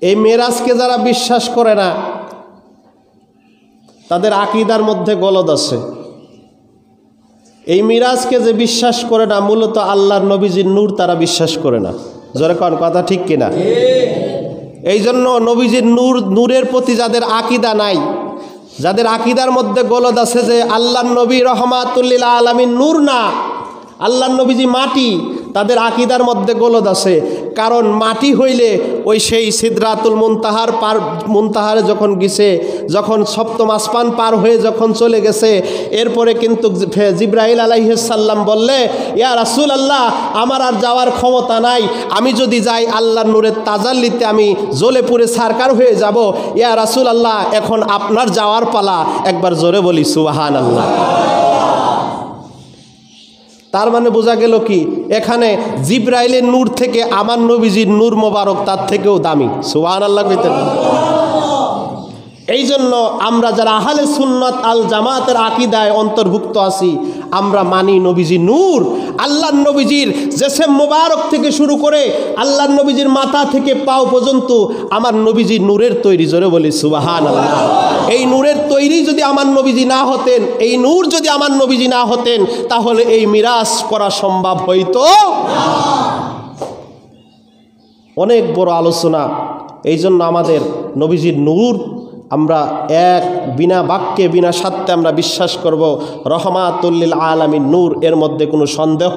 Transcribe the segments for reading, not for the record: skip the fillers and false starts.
এই মেরাজকে যারা বিশ্বাস করে না তাদের আকীদার মধ্যে গলদ আছে। এই মিরাজকে যে বিশ্বাস করে না মূলত আল্লাহর নবীজির নূর তারা বিশ্বাস করে না। জোরে কোন কথা ঠিক কিনা? এই জন্য নবীজির নূরের প্রতি যাদের আকীদা নাই, যাদের আকীদার মধ্যে গলদ আছে যে আল্লাহর নবী রহমাতুল লিল আলামিন নূর না, আল্লাহর নবীজি মাটি, তাদের আকীদার মধ্যে গলদ আছে। কারণ মাটি হইলে ওই সেই সিদরাতুল মুনতাহারে যখন গেছে, যখন সপ্তম আসমান পার হয়ে যখন চলে গেছে, এরপরে কিন্তু জিবরাইল আলাইহিস সালাম বললে, ইয়া রাসূলুল্লাহ আমার আর যাওয়ার ক্ষমতা নাই, আমি যদি যাই আল্লাহর নূরের তাজাল্লিতে আমি জ্বলে পুড়ে ছারকার হয়ে যাব। ইয়া রাসূলুল্লাহ এখন আপনার যাওয়ার পালা। একবার জোরে বলি সুবহানাল্লাহ। তার মানে বোঝা গেল কি, এখানে জিবরাইলের নূর থেকে আমার নবীজির নূর মোবারক তার থেকেও দামি। সুবহানাল্লাহ কইতেন। এই জন্য আমরা যারা আহলে সুন্নাত আল জামাতের আকীদায় অন্তর্ভুক্ত আছি, আমরা মানি নবীজি নূর। আল্লাহর নবীজির জেসেম মোবারক থেকে শুরু করে আল্লাহর নবীজির মাথা থেকে পাও পর্যন্ত আমার নবীজি নূরের তৈরি। জোরে বলি সুবহানাল্লাহ। এই নূরের তৈরি যদি আমার নবীজি না হতেন, এই নূর যদি আমার নবীজি না হতেন, তাহলে এই মিরাজ করা সম্ভব হইতো না। অনেক বড় আলোচনা। এই জন্য আমাদের নবীজির নূর আমরা এক বিনা বাক্যে বিনা স্বার্থে আমরা বিশ্বাস করব রহমাতুল লিল আলামিন নূর, এর মধ্যে কোনো সন্দেহ।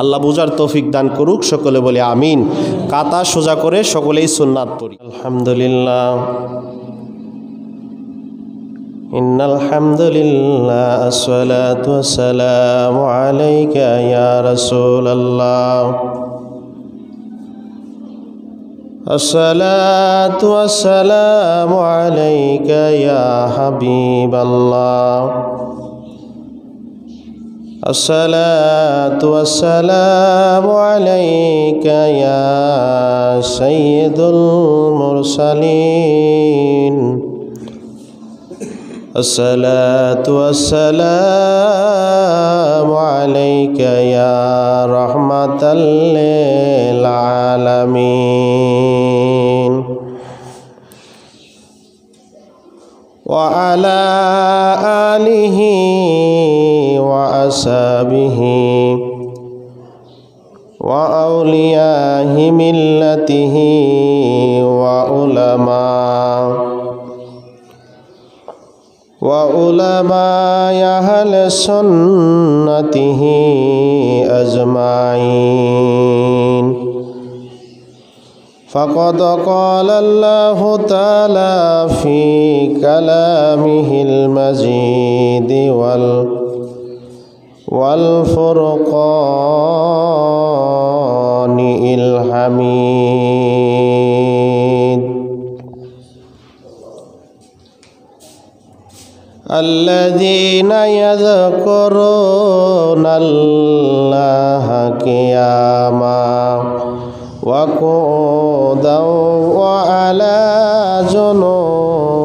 আল্লাহ বুঝার তৌফিক দান করুক। সকলে বলে আমিন। কাতা সোজা করে সকলেই সুন্নাত পড়ি। আলহামদুলিল্লাহ ইন্নাল হামদুলিল্লাহ আসসালাতু ওয়াসসালামু আলাইকা ইয়া রাসূলুল্লাহ। আসসালাতু ওয়াসসালামু আলাইকা ইয়া হাবিবাল্লাহ। আসসালাতু ওয়াসসালামু আলাইকা ইয়া সাইয়্যিদুল মুরসালিন। আসসালাতু ওয়াসসালামু আলাইকা ইয়া রাহমাতাল লিল আলামিন। ওয়া আলা আলিহি ওয়া আসহাবিহি ওয়া আউলিয়াহি মিল্লাতিহি ওয়া উলামায়ে আহলে সুন্নাতিহি আজমাইন। ফাকাদ ক্বালা আল্লাহু তাআলা ফি কালামিহিল মাজিদ ওয়াল ফুরকানিল হামিদ। আল্লাযীনা ইয়াযকুরুনাল্লাহা কিয়ামান ওয়া qu'udan ওয়া আলা জুনুবিহিম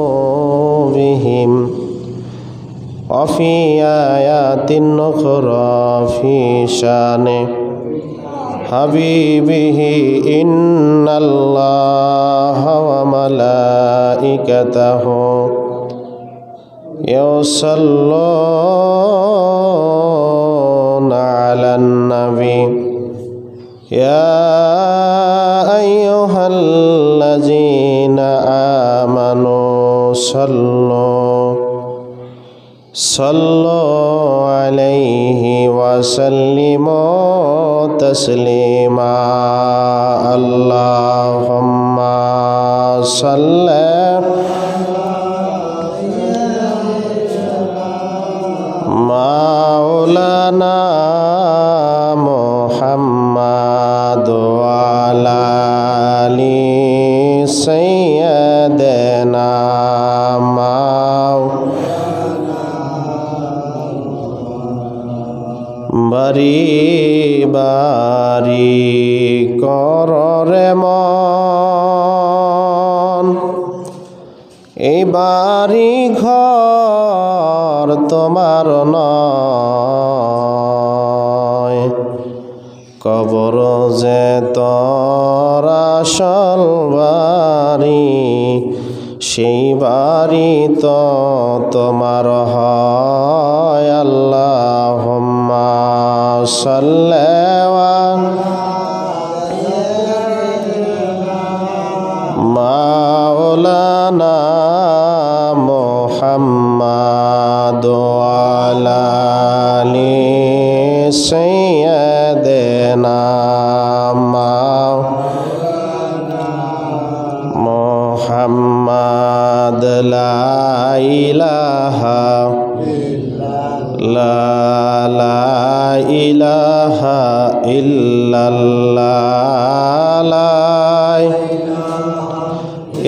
ওয়া ফি আয়াতিন উখরা ফি শানি হাবিবিহি ইন্নাল্লাহা ওয়া মালাইকাতাহু ইউসাল্লুনা আলান নবী ইয়া আইয়ুহাল্লাযীনা আমানু সাল্লু আলাইহি ওয়া সাল্লিমু তাসলিমা। আল্লাহুম্মা সাল্লি মাওলানা মুহাম্মাদ ওয়া আলা আলি সাইয়্যিদিনা বারি বারি কররে মন, এই বাড়ি ঘর তোমার নয়, কবর যে তোর আসল বাড়ি, সেই বাড়ি তো তোমার হয়। আল্লাহুম্মা সাল্লি মাওলানা মুহাম্মাদ আলা আলি সাইয়্যিদিনা মুহাম্মাদ। লা ইলাহা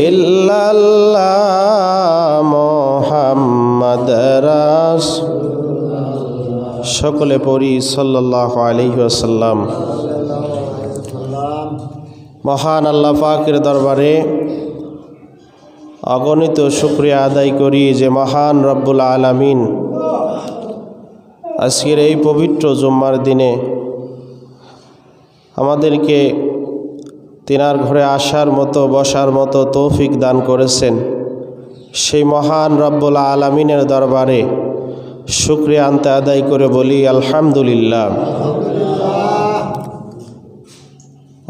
ইল্লাল্লাহ মুহাম্মাদ রাসূলুল্লাহ। সকলে পড়ি সাল্লাল্লাহু আলাইহি ওয়াসাল্লাম। মহান আল্লাহ পাকের দরবারে অগণিত শুকরিয়া আদায় করি যে মহান রব্বুল আলামিন আজকের এই পবিত্র জুম্মার দিনে আমাদেরকে তিনার ঘরে আসার মতো বসার মতো তৌফিক দান করেছেন। সেই মহান রব্বুল আলামিনের দরবারে শুকরিয়া আনতে আদায় করে বলি আলহামদুলিল্লাহ।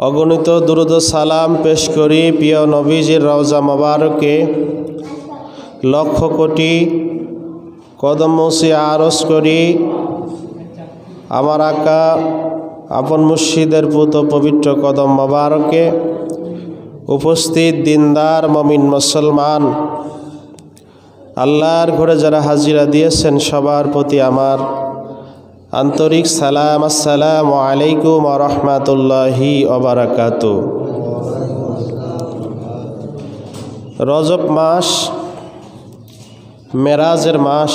অগণিত দুরূদ সালাম পেশ করি প্রিয় নবীজির রওজা মোবারকে, লক্ষ কোটি কদম মুছিয়া আরজ করি আমার আকা আপন মুর্শিদের পুত পবিত্র কদম মোবারকে উপস্থিত দিনদার মুমিন মুসলমান, আল্লাহর ঘরে যারা হাজিরা দিয়েছেন সবার প্রতি আমার আন্তরিক সালাম। আসসালামু আলাইকুম ওয়া রাহমাতুল্লাহি ওয়া বারাকাতুহু। রজব মাস, মেরাজের মাস।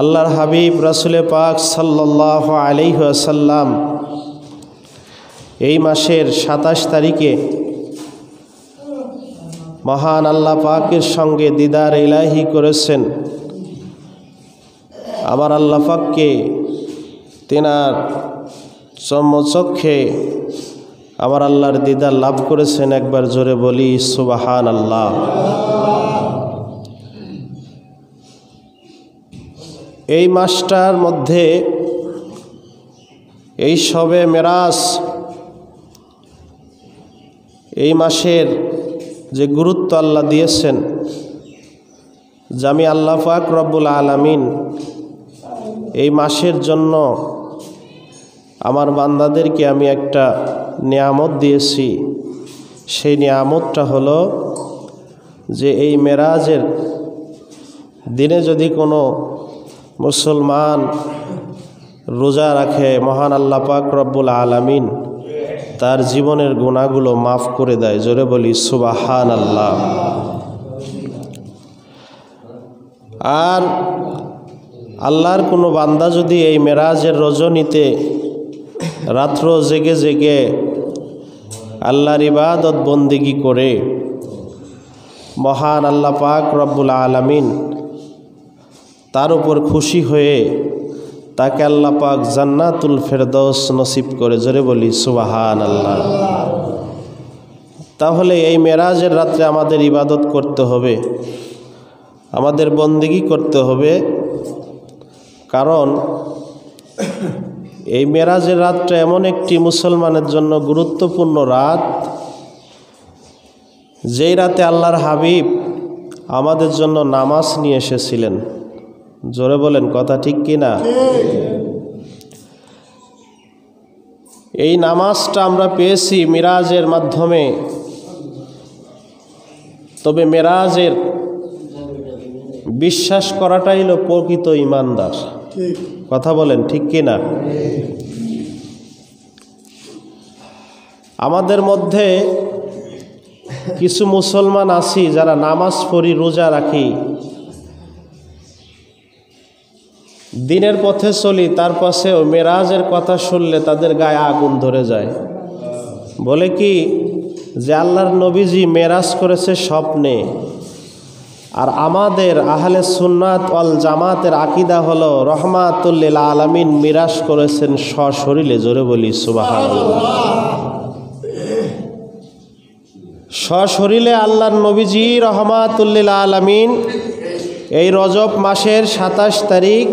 আল্লাহর হাবিব রাসূলে পাক সাল্লাল্লাহু আলাইহি ওয়াসাল্লাম এই মাসের 27 তারিখে মহান আল্লাহ পাকের সঙ্গে দিদার ইলাহি করেছেন। আমার আল্লাহ পাককে তিনার চক্ষে আমার আল্লাহর দিদার লাভ করেছেন। একবার জোরে বলি সুবহানাল্লাহ। এই মাসটার মধ্যে এই শবে মেরাজ, এই মাসের যে গুরুত্ব আল্লাহ দিয়েছেন, যে আমি আল্লাহ পাক রব্বুল আলামিন এই মাসের জন্য আমার বান্দাদেরকে আমি একটা নিয়ামত দিয়েছি। সেই নিয়ামতটা হলো যে এই মেরাজের দিনে যদি কোনো মুসলমান রোজা রাখে, মহান আল্লাহ পাক রব্বুল আলামিন তার জীবনের গুনাহগুলো মাফ করে দেয়। জোরে বলি সুবহানাল্লাহ। আর আল্লাহর কোনো বান্দা যদি এই মেরাজের রজনীতে রাত্র জেগে জেগে আল্লাহর ইবাদত বন্দেগী করে, মহান আল্লাহ পাক রব্বুল আলামিন তার উপর খুশি হয়ে তাকে আল্লাহ পাক জান্নাতুল ফেরদৌস নসিব করে। জোরে বলি সুবহানাল্লাহ। তাহলে এই মেরাজের রাত্রে আমাদের ইবাদত করতে হবে, আমাদের বন্দেগী করতে হবে। কারণ এই মেরাজের রাতটা এমন একটি মুসলমানের জন্য গুরুত্বপূর্ণ রাত, যেই রাতে আল্লাহর হাবিব আমাদের জন্য নামাজ নিয়ে এসেছিলেন। জোরে বলেন, কথা ঠিক কিনা? এই নামাজটা আমরা পেয়েছি মিরাজের মাধ্যমে। তবে মেরাজের বিশ্বাস করাটাই হলো প্রকৃত ইমানদার। কথা বলেন, ঠিক কিনা? আমাদের মধ্যে কিছু মুসলমান আছি যারা নামাজ পড়ি, রোজা রাখি, দিনের পথে চলি, তার পাশেও মেরাজের কথা শুনলে তাদের গায়ে আগুন ধরে যায়। বলে কি যে আল্লাহর নবীজি মেরাজ করেছে স্বপ্নে, আর আমাদের আহলে সুন্নাত ওয়াল জামাতের আকীদা হলো রহমাতুল লিল আলামিন মিরাজ করেছেন সশরীরে। জোরে বলি সুবহানাল্লাহ। সশরীরে আল্লাহর নবীজি রহমাতুল লিল আলামিন এই রজব মাসের 27 তারিখ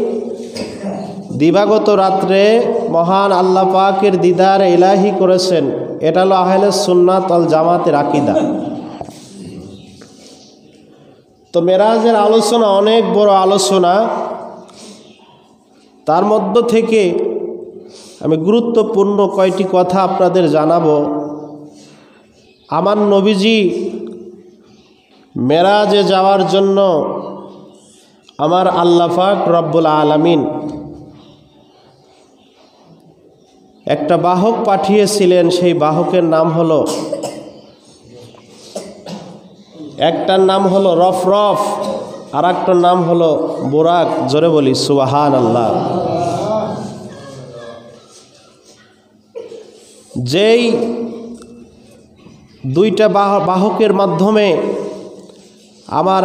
দিবাগত রাত্রে মহান আল্লাহ পাকের দিদার ইলাহি করেছেন। এটা হলো আহলে সুন্নাত ওয়াল জামাতের আকীদা। তো মেরাজের আলোচনা অনেক বড় আলোচনা। তার মধ্য থেকে আমি গুরুত্বপূর্ণ কয়টি কথা আপনাদের জানাবো। আমার নবীজি মেরাজে যাওয়ার জন্য আমার আল্লাহ পাক রব্বুল আলামিন একটা বাহক পাঠিয়েছিলেন। সেই বাহকের নাম হলো, একটার নাম হলো রফরফ, আর একটার নাম হলো বুরাক। জোরে বলি সুবহানাল্লাহ। যেই দুইটা বাহকের মাধ্যমে আমার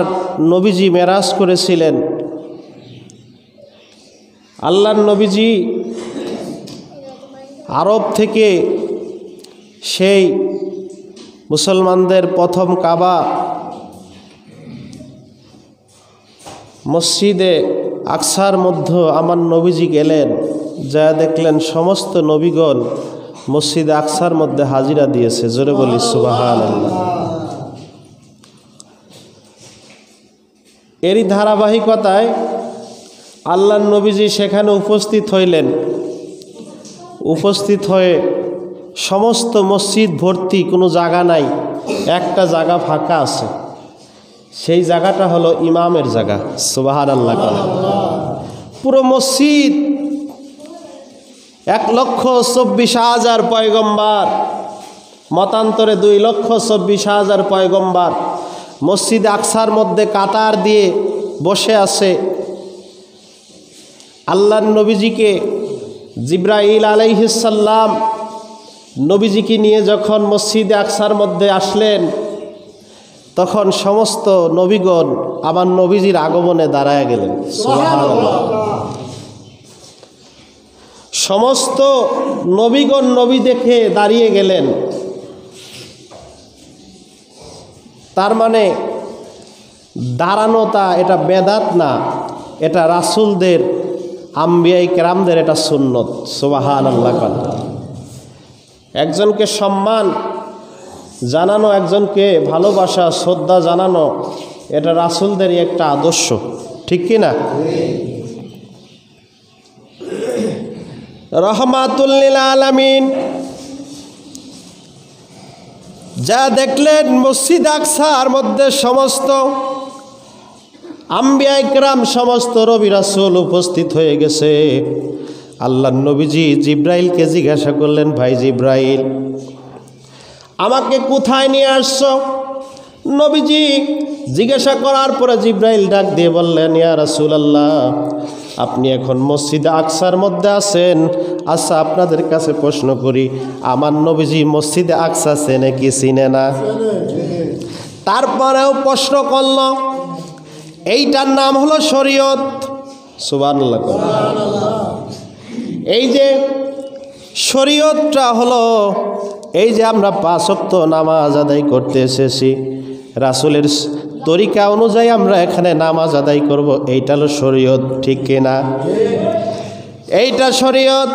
নবীজি মেরাজ করেছিলেন। আল্লাহর নবীজি আরব থেকে সেই মুসলমানদের প্রথম কাবা মসজিদে আকসার মধ্যে আমার নবীজি গেলেন, যা দেখলেন সমস্ত নবীগণ মসজিদে আকসার মধ্যে হাজিরা দিয়েছে। জোরে বলি সুবহানাল্লাহ। এরই ধারাবাহিকতায় আল্লাহর নবীজি সেখানে উপস্থিত হইলেন। উপস্থিত হয়ে সমস্ত মসজিদ ভর্তি, কোনো জায়গা নাই, একটা জায়গা ফাঁকা আছে। সেই জায়গাটা হলো ইমামের জায়গা। সুবহানাল্লাহ। পুরো মসজিদ 1,24,000 পয়গম্বর, মতান্তরে 2,24,000 পয়গম্বর মসজিদ আকসার মধ্যে কাতার দিয়ে বসে আছে। আল্লাহর নবীজিকে জিব্রাইল আলাইহিস সালাম নবীজিকে নিয়ে যখন মসজিদে আকসার মধ্যে আসলেন, তখন সমস্ত নবীগণ আমার নবীজির আগমনে দাঁড়ায় গেলেন। সুবহানাল্লাহ। সমস্ত নবীগণ নবী দেখে দাঁড়িয়ে গেলেন। তার মানে দাঁড়ানোটা এটা বেদাত না, এটা রাসূলদের, আম্বিয়ায়ে কেরামদের এটা সুন্নত। সুবহানাল্লাহ। একজনকে সম্মান জানানো, একজনকে ভালোবাসা শ্রদ্ধা জানানো, এটা রাসূলদেরই একটা আদর্শ, ঠিক কি না? রহমাতুল লিল আলামিন যা দেখলেন মসজিদ আকসার মধ্যে সমস্ত আম্বিয়ায়ে কেরাম, সমস্ত নবী রাসূল উপস্থিত হয়ে গেছে। আল্লাহর নবীজি জিব্রাইলকে জিজ্ঞাসা করলেন, ভাই জিব্রাইল, আমাকে কোথায় নিয়ে আসছো? নবীজি জিজ্ঞাসা করার পরে জিব্রাইল ডাক দিয়ে বললেন, ইয়া রাসূলুল্লাহ, আপনি এখন মসজিদে আকসার মধ্যে আছেন। আচ্ছা, আপনাদের কাছে প্রশ্ন করি, আমার নবীজি মসজিদে আকসা চেনে কি চিনে না? তারপরেও প্রশ্ন করল, এইটার নাম হলো শরীয়ত। সুবহানাল্লাহ। এই যে শরীয়তটা হলো, এই যে আমরা 5 ওয়াক্ত নামাজ আদায় করতে এসেছি, রাসূলের তরিকা অনুযায়ী আমরা এখানে নামাজ আদায় করব, এইটা হলো শরীয়ত, ঠিক কিনা? এইটা শরীয়ত।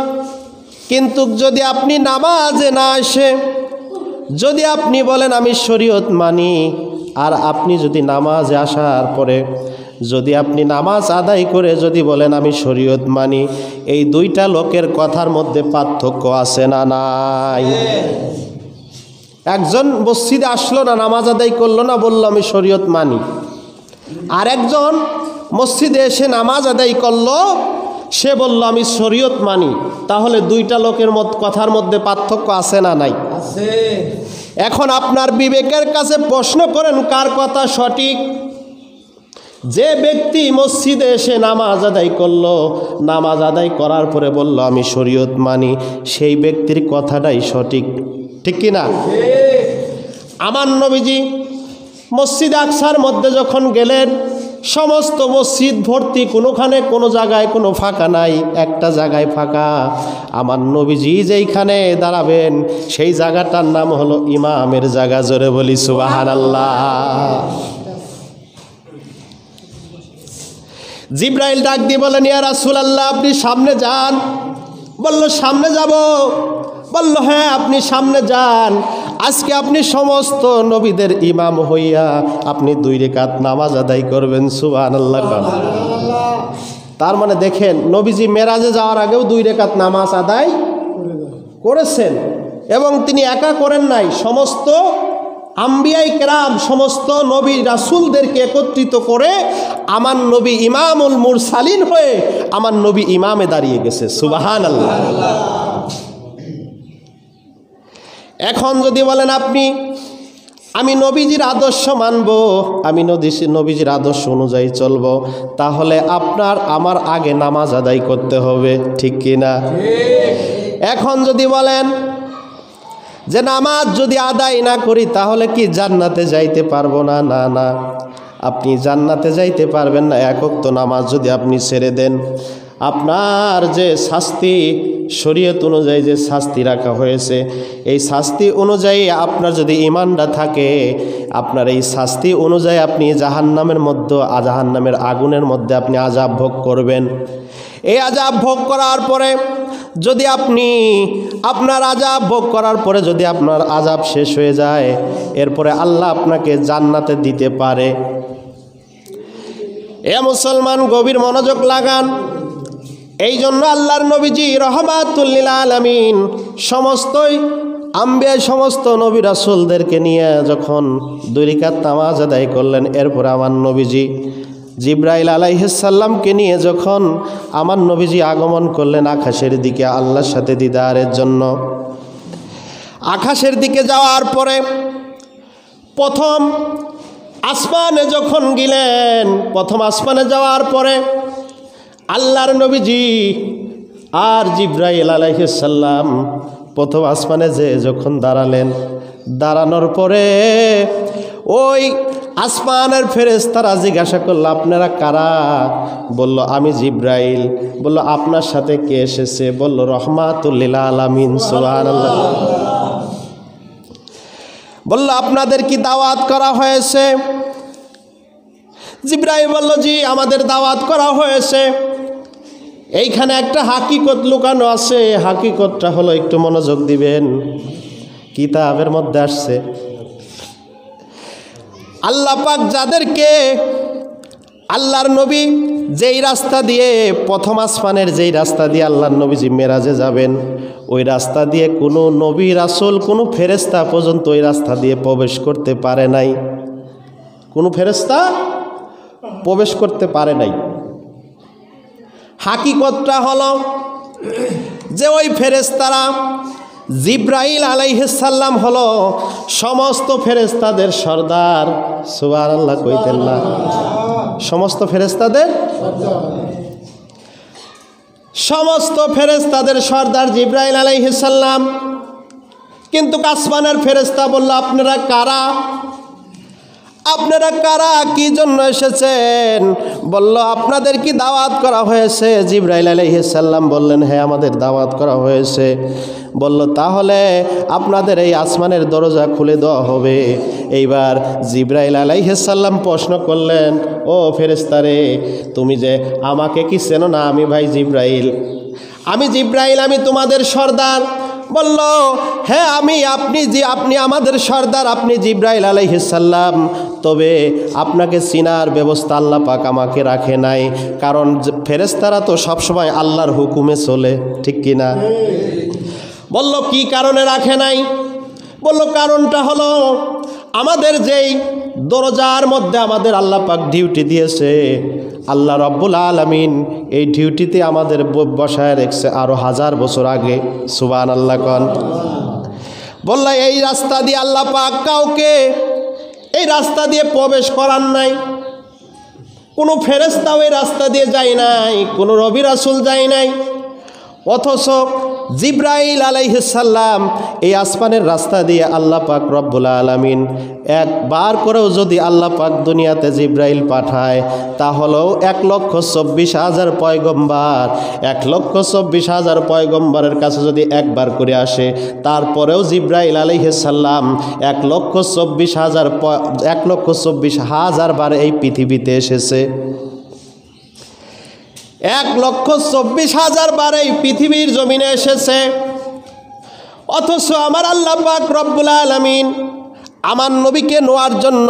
কিন্তু যদি আপনি নামাজে না আসে, যদি আপনি বলেন আমি শরীয়ত মানি, আর আপনি যদি নামাজে আসার পরে যদি আপনি নামাজ আদায় করে যদি বলেন আমি শরীয়ত মানি, এই দুইটা লোকের কথার মধ্যে পার্থক্য আছে না নাই? একজন মসজিদে আসলো না, নামাজ আদায় করলো না, বলল আমি শরীয়ত মানি। আর একজন মসজিদে এসে নামাজ আদায় করলো, সে বলল আমি শরীয়ত মানি। তাহলে দুইটা লোকের কথার মধ্যে পার্থক্য আছে না নাই? আছে। এখন আপনার বিবেকের কাছে প্রশ্ন করেন, কার কথা সঠিক? যে ব্যক্তি মসজিদে এসে নামাজ আদায় করলো, নামাজ আদায় করার পরে বলল আমি শরীয়ত মানি, সেই ব্যক্তির কথাটাই সঠিক, ঠিক কি না? আমার নবীজি মসজিদ আকসার মধ্যে যখন গেলেন, সমস্ত মসজিদ ভর্তি, কোনোখানে কোনো জায়গায় কোনো ফাঁকা নাই, একটা জায়গায় ফাঁকা। আমার নবীজি যেইখানে দাঁড়াবেন সেই জায়গাটার নাম হলো ইমামের জায়গা। জোরে বলি সুবহানাল্লাহ। জিব্রাইল ডাক দিয়ে বলেন, ইয়া রাসূলুল্লাহ, আপনি সামনে যান। বলল, সামনে যাব? বলল, হ্যাঁ, আপনি সামনে যান। আজকে আপনি সমস্ত নবীদের ইমাম হইয়া আপনি 2 রাকাত নামাজ আদায় করবেন। সুবহানাল্লাহ। তার মানে দেখেন, নবীজি মেরাজে যাওয়ার আগেও 2 রাকাত নামাজ আদায় করেছেন, এবং তিনি একা করেন নাই, সমস্ত আম্বিয়াই কেরাম, সমস্ত নবী রাসূলদেরকে একত্রিত করে আমার নবী ইমামুল মুরসালিন হয়ে আমার নবী ইমামে দাঁড়িয়ে গেছে। সুবহানাল্লাহ। এখন যদি বলেন আপনি, আমি নবীজির আদর্শ মানব, আমি নবীজির আদর্শ অনুযায়ী চলব, তাহলে আপনার আমার আগে নামাজ আদায় করতে হবে, ঠিক কিনা? এখন যদি বলেন যে নামাজ যদি আদায় না করি তাহলে কি জান্নাতে যাইতে পারবো না? না না, আপনি জান্নাতে যাইতে পারবেন না এক ওয়াক্ত নামাজ যদি আপনি ছেড়ে দেন। আপনার যে শাস্তি, শরীয়ত অনুযায়ী যে শাস্তি রাখা হয়েছে, এই শাস্তি অনুযায়ী আপনার যদি ঈমানটা থাকে, আপনার এই শাস্তি অনুযায়ী আপনি জাহান্নামের মধ্যে, জাহান্নামের আগুনের মধ্যে আপনি আযাব ভোগ করবেন। এই আযাব ভোগ করার পরে যদি আপনার আযাব ভোগ করার পরে যদি আপনার আযাব শেষ হয়ে যায়, এরপরে আল্লাহ আপনাকে জান্নাতে দিতে পারে। এ মুসলমান, গভীর মনোযোগ লাগান। এই জন্য আল্লাহর নবীজি রহমাতুল লিল আলামিন সমস্তই আম্বিয়া, সমস্ত নবী রাসূলদেরকে নিয়ে যখন 2 রাকাত নামাজ আদায় করলেন, এরপরে আমার নবীজি জিব্রাইল আলাইহিস সালামকে নিয়ে যখন আমার নবীজি আগমন করলেন আকাশের দিকে আল্লাহর সাথে দিদারের জন্য, আকাশের দিকে যাওয়ার পরে প্রথম আসমানে যখন গেলেন, প্রথম আসমানে যাওয়ার পরে আল্লাহর নবীজি আর জিব্রাইল আলাইহিস সালাম প্রথম আসমানে যে যখন দাঁড়ালেন, দাঁড়ানোর পরে ওই আসমানের ফেরেশতারা জিজ্ঞাসা করল, আপনারা কারা? বলল, আমি জিব্রাইল। বলল, আপনার সাথে কে এসেছে? বলল, রহমাতুল লিল আলামিন। সুবহানাল্লাহ। বলল, আপনাদের কি দাওয়াত করা হয়েছে? জিব্রাইল বলল, জি, আমাদের দাওয়াত করা হয়েছে। এইখানে একটা হাকিকত লুকানো আছে, হাকিকতটা হলো, একটু মনোযোগ দিবেন, কিতাবের মধ্যে আসছে, আল্লাহ পাক যাদেরকে, আল্লাহর নবী যেই রাস্তা দিয়ে প্রথম আসমানের যেই রাস্তা দিয়ে আল্লাহর নবীজি মেরাজে যাবেন, ওই রাস্তা দিয়ে কোনো নবী রাসূল, কোনো ফেরেশতা পর্যন্ত ওই রাস্তা দিয়ে প্রবেশ করতে পারে নাই। কোনো ফেরেশতা প্রবেশ করতে পারে নাই। হাকিকতটা হলো যে ওই ফেরেশতারা, জিব্রাইল আলাইহিস সালাম হলো সমস্ত ফেরেশতাদের সর্দার। সুবহানাল্লাহ কইতেন না? সমস্ত ফেরেশতাদের সর্দার জিব্রাইল আলাইহিস সালাম। কিন্তু আসমানের ফেরেশতা বলল, আপনারা কারা? আপনারা কারা? কি জন্য এসেছেন? বলল, আপনাদের কি দাওয়াত করা হয়েছে? জিব্রাইল আলাইহিস সালাম বললেন, হ্যাঁ, আমাদের দাওয়াত করা হয়েছে। বলল, তাহলে আপনাদের এই আসমানের দরজা খুলে দেওয়া হবে। এইবার জিব্রাইল আলাইহিস সালাম প্রশ্ন করলেন, ও ফেরেশতারে, তুমি যে আমাকে কি চেনো না? আমি ভাই জিব্রাইল, আমি তোমাদের সর্দার। বলল, হ্যাঁ, আপনি আমাদের সর্দার, আপনি জিব্রাইল আলাইহিস সালাম। তবে আপনাকে চিনার ব্যবস্থা আল্লাহ পাক আমাকে রাখে নাই, কারণ ফেরেশতারা তো সবসময় আল্লাহর হুকুমে চলে, ঠিক কিনা? বলল, কি কারণে রাখে নাই? বলল, কারণটা হলো, আমাদের যেই দরজার মধ্যে আমাদের আল্লাহ পাক ডিউটি দিয়েছে, আল্লাহ রাব্বুল আলামিন এই ডিউটিতে আমাদের বসায় রেখেছে আরো 1000 বছর আগে। সুবহানাল্লাহ কোন। বলল, এই রাস্তা দিয়ে আল্লাহ পাক কাউকে এই রাস্তা দিয়ে প্রবেশ করান নাই। কোনো ফেরেশতাও এই রাস্তা দিয়ে যায় নাই, কোনো নবী রাসূল যায় নাই। অথচ জিব্রাইল আলাইহিস সালাম এই আসমানের রাস্তা দিয়ে আল্লাহ পাক রব্বুল আলামিন একবার করেও যদি আল্লাহ পাক দুনিয়াতে জিব্রাইল পাঠায় তাহলেও 1,24,000 পয়গম্বর 1,24,000 পয়গম্বরের কাছে যদি একবার করে আসে, তারপরেও জিব্রাইল আলাইহিস সালাম 1,24,000 বার এই পৃথিবীতে এসেছে। 1,24,000 বার এই পৃথিবীর জমিনে এসেছে। অথচ আমার আল্লাহ পাক রব্বুল আলামিন আমার নবীকে নেওয়ার জন্য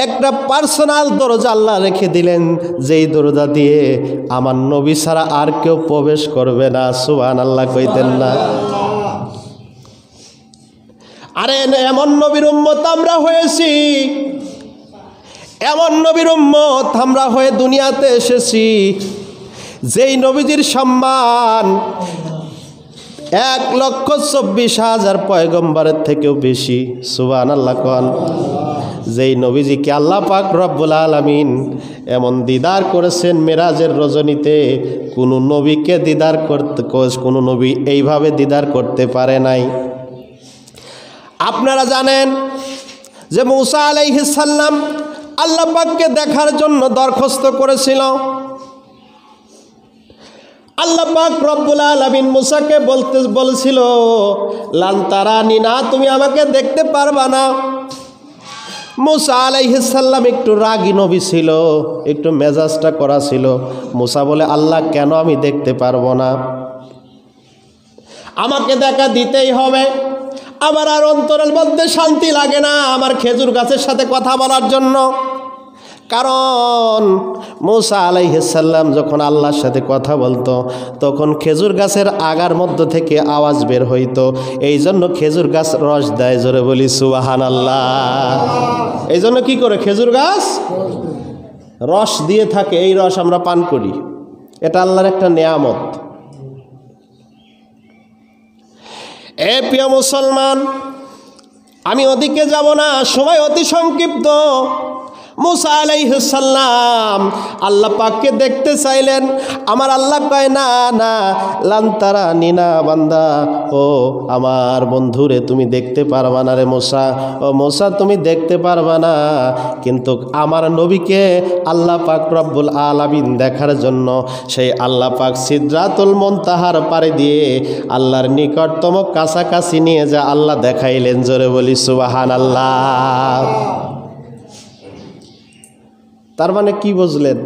একটা পার্সোনাল দরজা আল্লাহ রেখে দিলেন, যেই দরজা দিয়ে আমার নবী ছাড়া আর কেউ প্রবেশ করবে না। সুবহানাল্লাহ কইতেন না? আরে এমন নবীর উম্মত আমরা হয়েছি, এমন নবীর উম্মত আমরা হয়ে দুনিয়াতে এসেছি যেই নবীজির সম্মান 1,24,000 পয়গম্বরের থেকেও বেশি। সুবহানাল্লাহ কোন? যেই নবীজিকে আল্লাহ পাক রব্বুল আলামিন এমন দিদার করেছেন মেরাজের রজনীতে, কোনো নবীকে দিদার করতে, কোনো নবী এইভাবে দিদার করতে পারে নাই। আপনারা জানেন যে মূসা আলাইহিস সালাম আল্লাহ পাককে দেখার জন্য দরখাস্ত করেছিল। আল্লাহ পাক রব্বুল আলামিন মূসাকে বলছিল লান তারানি, না তুমি আমাকে দেখতে পারবা না। মূসা আলাইহিস সালাম একটু রাগী নবী ছিল, একটু মেজাজটা করা ছিল। মূসা বলে, আল্লাহ কেন আমি দেখতে পারবো না? আমাকে দেখা দিতেই হবে। আমার আর অন্তরের মধ্যে শান্তি লাগে না আমার খেজুর গাছের সাথে কথা বলার জন্য। কারণ মূসা আলাইহিস সালাম যখন আল্লাহর সাথে কথা বলতো তখন খেজুর গাছের আগার মধ্য থেকে আওয়াজ বের হইতো, এই জন্য খেজুর গাছ রস দেয়। জোরে বলি সুবহানাল্লাহ। এই জন্য কি করে খেজুর গাছ রস দিয়ে থাকে, এই রস আমরা পান করি। এটা আল্লাহর একটা নেয়ামত। এ প্রিয় মুসলমান, আমি ওদিকে যাব না, সময় অতি সংক্ষিপ্ত। মূসা আলাইহিস সালাম আল্লাহ পাককে দেখতে চাইলেন। আমার আল্লাহ কয়, না না লান তারানি, না বান্দা, ও আমার বন্ধুরে তুমি দেখতে পারবা না রে মূসা। ও মূসা তুমি দেখতে পারবা না, কিন্তু আমার নবীকে আল্লাহ পাক রব্বুল আলামিন দেখার জন্য সেই আল্লাহ পাক সিদরাতুল মুনতাহার পাড়ে দিয়ে আল্লাহর নিকটতম কাছাকাছি নিয়ে যা আল্লাহ দেখাইলেন। জোরে বলি সুবহানাল্লাহ। তার মানে কি বুঝলেন?